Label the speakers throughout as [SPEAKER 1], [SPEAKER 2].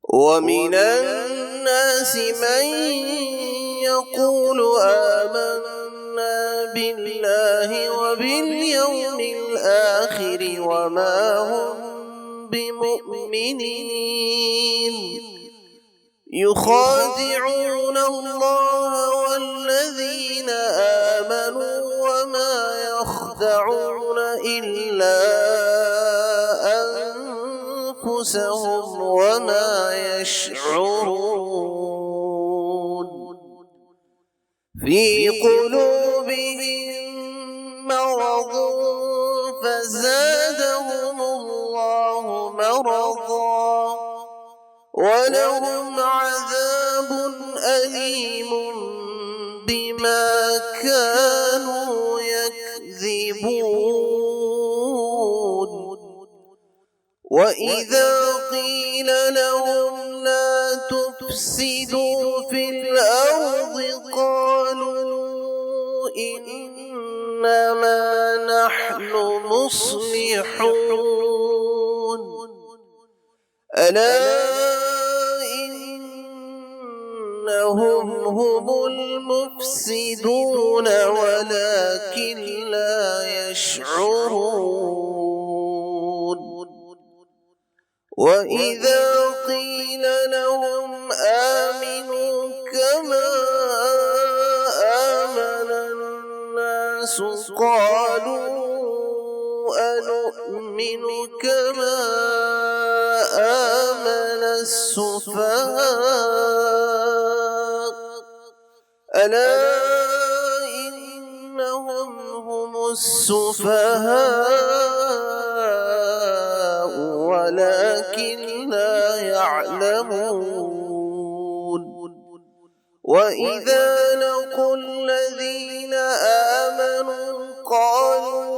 [SPEAKER 1] ومن الناس من يقول آمنا بالله وباليوم الآخر وما هم بمؤمنين يخادعون الله والذين آمنوا وما يخدعون إلا أنفسهم وما يشعرون في قلوبهم مرض فزادهم الله مرضا ولهم عذاب أليم بما كانوا يكذبون وإذا قيل لهم لا تفسدوا في الأرض قالوا إنما نحن مصلحون ألا إنهم هم المفسدون ولكن لا يشعرون وإذا قيل لهم آمنوا كما آمن الناس قالوا أنؤمن كما آمن السفهاء ألا إنهم هم السفهاء ولكن لا يعلمون وإذا لقوا الذين آمنوا قالوا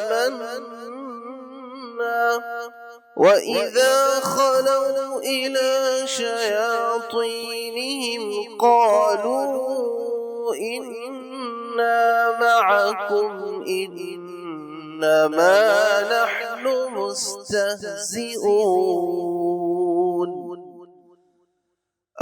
[SPEAKER 1] آمنا وإذا خلوا إلى شياطينهم قالوا إنا معكم إنما نحن مستهزئون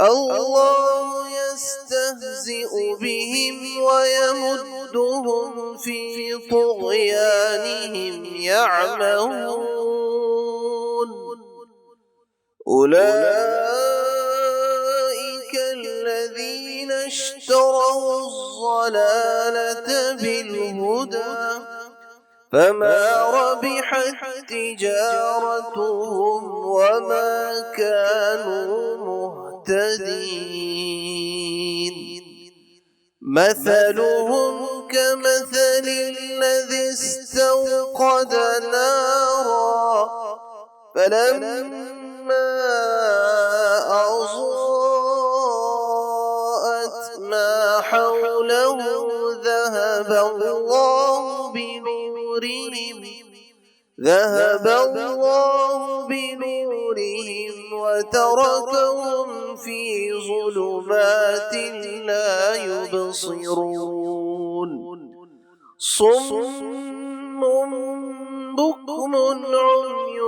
[SPEAKER 1] الله يستهزئ بهم ويمدهم في طغيانهم يعمهون أولئك الذين اشتروا الضلالة بالهدى فما ربحت تجارتهم وما كانوا مهتدين مثلهم كمثل الذي استوقد نارا فلما أضاءت ما حوله ذهب الله بنورهم وتركهم في ظلمات لا يبصرون صم بكم عمي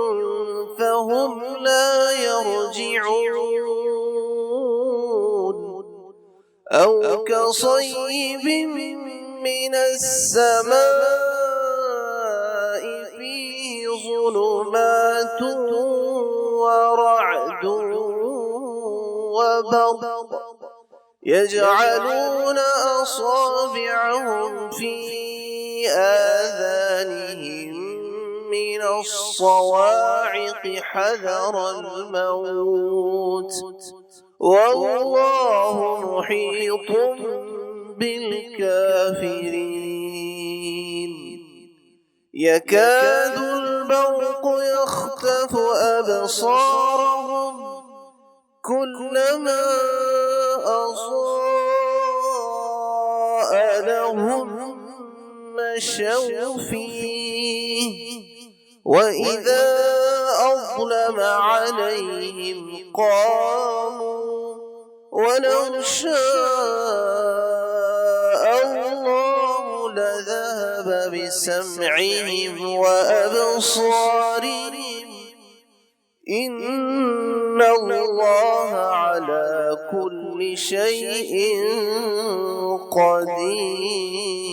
[SPEAKER 1] فهم لا يرجعون أو كصيب من السماء فيه ظلمات ورعد وبرق يجعلون أصابعهم في آذانهم من الصواعق حذر الموت والله محيط بالكافرين يكاد البرق يخطف أبصارهم كلما أضاء لهم مشوا فيه وإذا أظلم عليهم قاموا ولو شاء الله لذهب بسمعهم وأبصارهم الله على كل شيء قدير.